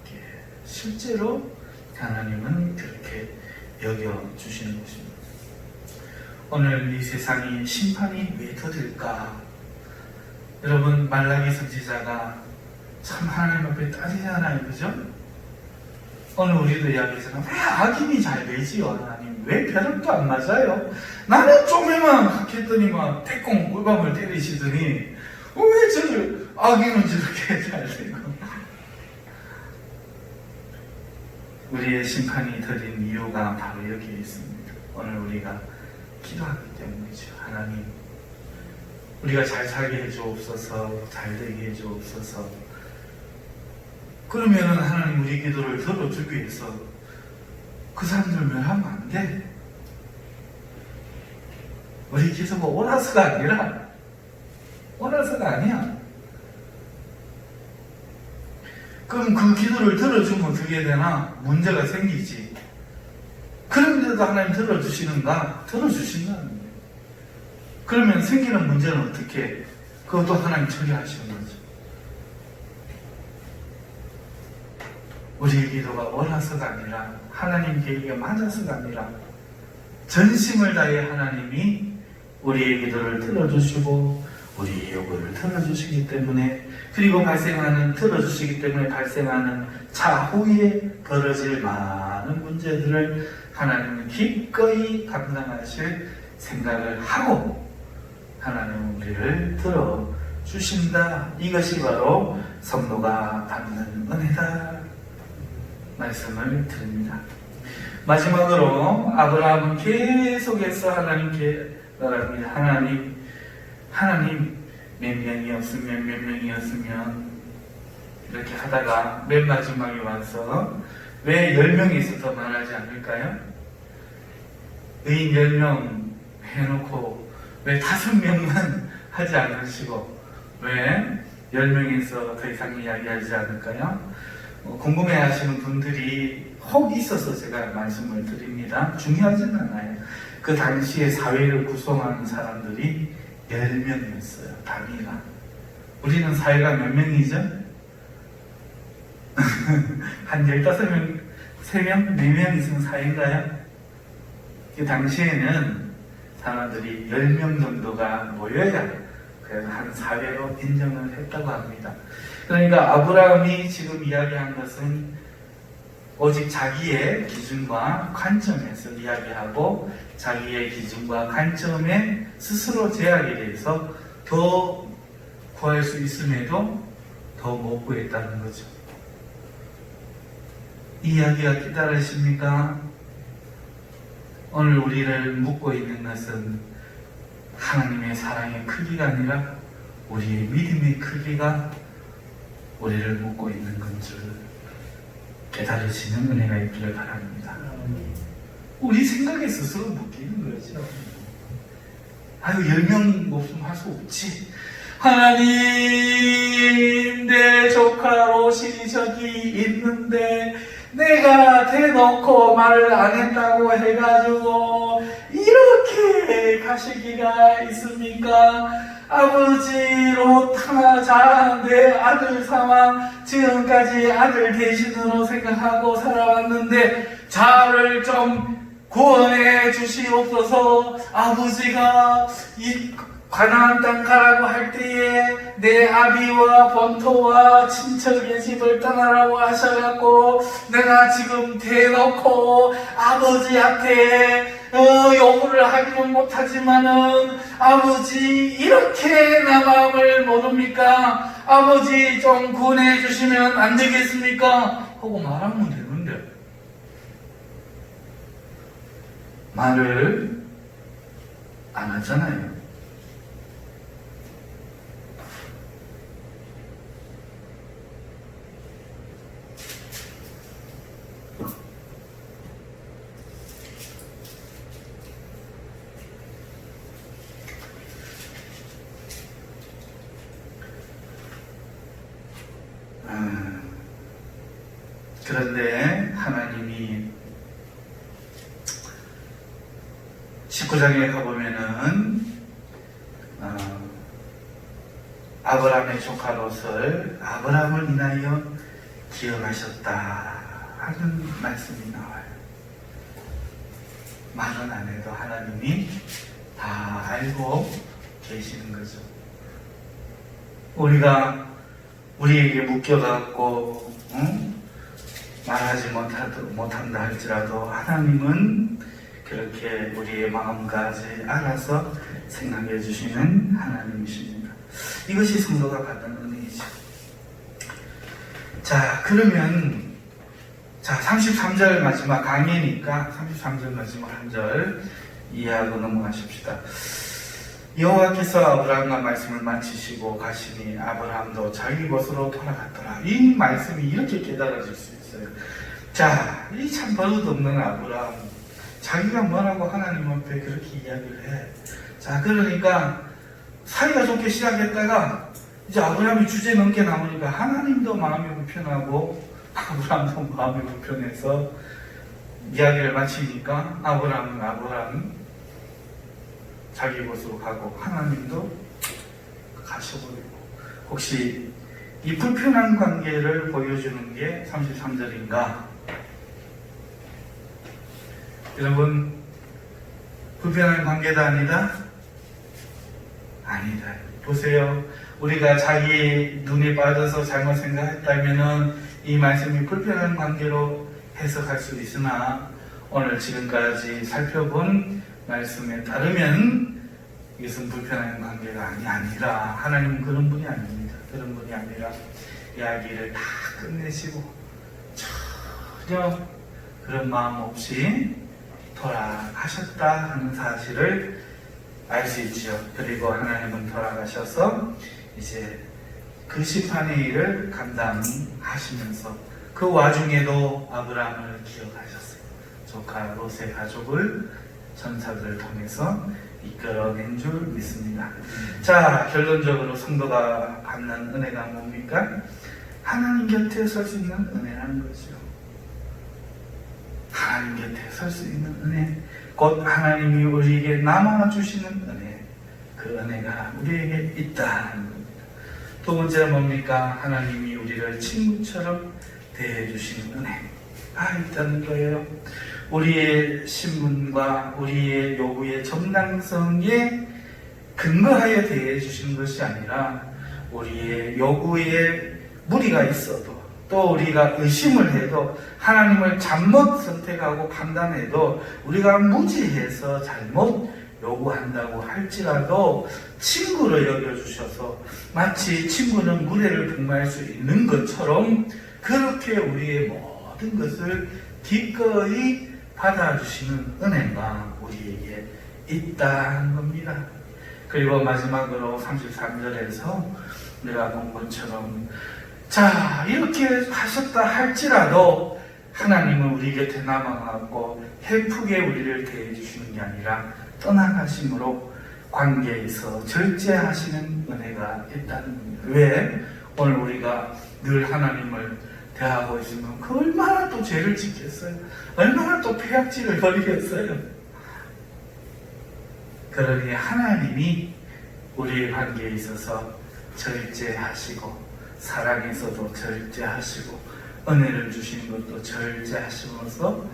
실제로 하나님은 그렇게 여겨주시는 것입니다. 오늘 이 세상이 심판이 왜 더딜까? 여러분, 말라기 선지자가 참 하나님 앞에 따지잖아요, 그죠? 오늘 우리도 이야기했잖아요. 왜 악인이 잘 되지요, 하나님? 왜 벼락도 안 맞아요? 나는 좀에만 학했더니만 떼꽁 꿀밤을 때리시더니 왜 저를 악인은 저렇게 잘 되고? 우리의 심판이 더딘 이유가 바로 여기에 있습니다. 오늘 우리가 기도하기 때문이죠. 하나님, 우리가 잘 살게 해주옵소서, 잘 되게 해주옵소서. 그러면은 하나님 우리 기도를 들어주기 위해서 그 사람들 멸하면 안 돼. 우리 기도가 옳아서가 아니라, 옳아서가 아니야. 그럼 그 기도를 들어주면 어떻게 되나? 문제가 생기지. 그런데도 하나님 들어주시는가? 들어주신다는 거예요. 그러면 생기는 문제는 어떻게? 그것도 하나님 처리하시는 거죠. 우리의 기도가 옳아서가 아니라, 하나님 계획에 맞아서가 아니라, 전심을 다해 하나님이 우리의 기도를 들어주시고 우리의 요구를 들어주시기 때문에, 그리고 들어주시기 때문에 발생하는 차후에 벌어질 많은 문제들을 하나님은 기꺼이 감당하실 생각을 하고 하나님은 우리를 들어주신다. 이것이 바로 성도가 받는 은혜다 말씀을 드립니다. 마지막으로 아브라함은 계속해서 하나님께 말합니다. 하나님 몇 명이었으면 이렇게 하다가 맨 마지막에 와서 왜 10명이 있어서 말하지 않을까요? 의인 10명 해놓고 왜 5명만 하지 않으시고 왜 10명에서 더 이상 이야기하지 않을까요? 궁금해 하시는 분들이 혹 있어서 제가 말씀을 드립니다. 중요하지는 않아요. 그 당시에 사회를 구성하는 사람들이 10명이었어요. 단위가. 우리는 사회가 몇 명이죠? 한 15명, 3명, 4명 있으면 사회인가요? 그 당시에는 사람들이 10명 정도가 모여야 그래서 한 사회로 인정을 했다고 합니다. 그러니까 아브라함이 지금 이야기한 것은 오직 자기의 기준과 관점에서 이야기하고 자기의 기준과 관점에 스스로 제약에 대해서 더 구할 수 있음에도 더 못 구했다는 거죠. 이 이야기가 깨달으십니까? 오늘 우리를 묻고 있는 것은 하나님의 사랑의 크기가 아니라 우리의 믿음의 크기가 우리를 묻고 있는 건 줄 깨달으시는 은혜가 있기를 바랍니다. 우리 생각에 스스로 묶이는 거죠. 아유, 10명 목숨 할 수 없지. 하나님, 내 조카 로신이 저기 있는데 내가 대놓고 말을 안 했다고 해가지고 이렇게 가시기가 있습니까? 아버지 로타 자, 내 아들 삼아 지금까지 아들 대신으로 생각하고 살아왔는데 자를 좀 구원해 주시옵소서. 아버지가 이 가나안 땅 가라고 할 때에 내 아비와 본토와 친척의 집을 떠나라고 하셔갖고 내가 지금 대놓고 아버지한테 요구를 하기는 못하지만은 아버지 이렇게 나 마음을 모릅니까? 아버지 좀 구원해 주시면 안 되겠습니까? 하고 말하면 되는데 말을 안 하잖아요. 그런데 하나님이 19장에 가보면은 아브라함의 조카 롯을 아브라함을 인하여 기억하셨다 하는 말씀이 나와요. 말은 안 해도 하나님이 다 알고 계시는 거죠. 우리가 우리에게 묶여갖고 말하지 못한다 할지라도 하나님은 그렇게 우리의 마음까지 알아서 생각해 주시는 하나님이십니다. 이것이 성도가 받는 은혜이죠. 자, 그러면 33절 마지막 강의니까 33절 마지막 한 절 이해하고 넘어가십시다. 여호와께서 아브라함과 말씀을 마치시고 가시니 아브라함도 자기 곳으로 돌아갔더라. 이 말씀이 이렇게 깨달아질 수 있어요. 자, 이 참 버릇없는 아브라함, 자기가 뭐라고 하나님 앞에 그렇게 이야기를 해. 자, 그러니까 사이가 좋게 시작했다가 이제 아브라함이 주제 넘게 나오니까 하나님도 마음이 불편하고 아브라함도 마음이 불편해서 이야기를 마치니까 아브라함은 자기 곳으로 가고 하나님도 가셔버리고, 혹시 이 불편한 관계를 보여주는 게 33절인가? 여러분, 불편한 관계가 아니다? 아니다. 보세요. 우리가 자기 눈에 빠져서 잘못 생각했다면은 이 말씀이 불편한 관계로 해석할 수 있으나 오늘 지금까지 살펴본 말씀에 따르면 이것은 불편한 관계가 아니라 하나님은 그런 분이 아닙니다. 그런 분이 아니라 이야기를 다 끝내시고 전혀 그런 마음 없이 돌아가셨다 하는 사실을 알 수 있죠. 그리고 하나님은 돌아가셔서 이제 그 심판의 일을 감당하시면서 그 와중에도 아브라함을 기억하셨어요. 조카 롯의 가족을 전사들을 통해서 이끌어낸 줄 믿습니다. 자, 결론적으로 성도가 받는 은혜가 뭡니까? 하나님 곁에 설 수 있는 은혜라는 거죠. 하나님 곁에 설 수 있는 은혜, 곧 하나님이 우리에게 남아주시는 은혜, 그 은혜가 우리에게 있다는 겁니다. 두 번째는 뭡니까? 하나님이 우리를 친구처럼 대해주시는 은혜. 있다는 거예요. 우리의 신분과 우리의 요구의 정당성에 근거하여 대해 주시는 것이 아니라 우리의 요구에 무리가 있어도 또 우리가 의심을 해도 하나님을 잘못 선택하고 판단해도 우리가 무지해서 잘못 요구한다고 할지라도 친구로 여겨주셔서 마치 친구는 무례를 복무할 수 있는 것처럼 그렇게 우리의 모든 것을 기꺼이 받아주시는 은혜가 우리에게 있다는 겁니다. 그리고 마지막으로 33절에서 우리가 본 것처럼 자, 이렇게 하셨다 할지라도 하나님은 우리 곁에 남아갖고 해프게 우리를 대해 주시는 게 아니라 떠나가심으로 관계에서 절제하시는 은혜가 있다는 겁니다. 왜? 오늘 우리가 늘 하나님을 대하고 있으면 그 얼마나 또 죄를 짓겠어요? 얼마나 또 폐악질을 벌이겠어요? 그러니 하나님이 우리의 관계에 있어서 절제하시고 사랑에서도 절제하시고 은혜를 주시는 것도 절제하시면서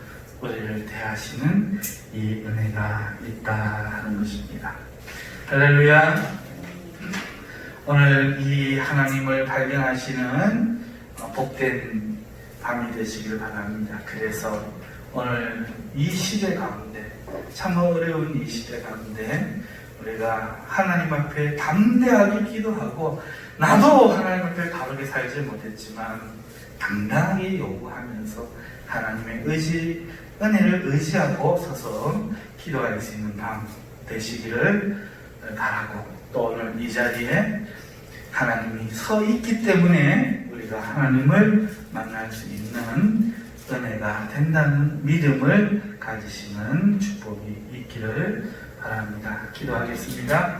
우리를 대하시는 이 은혜가 있다 하는 것입니다. 할렐루야. 오늘 이 하나님을 발견하시는 복된 밤이 되시길 바랍니다. 그래서 오늘 이 시대 가운데 참 어려운 이 시대 가운데 우리가 하나님 앞에 담대하게 기도하고 나도 하나님 앞에 바르게 살지 못했지만 당당하게 요구하면서 하나님의 의지, 은혜를 의지하고 서서 기도할 수 있는 밤 되시기를 바라고 또 오늘 이 자리에 하나님이 서 있기 때문에 우리가 하나님을 만날 수 있는 은혜가 된다는 믿음을 가지시는 축복이 있기를 바랍니다. 기도하겠습니다.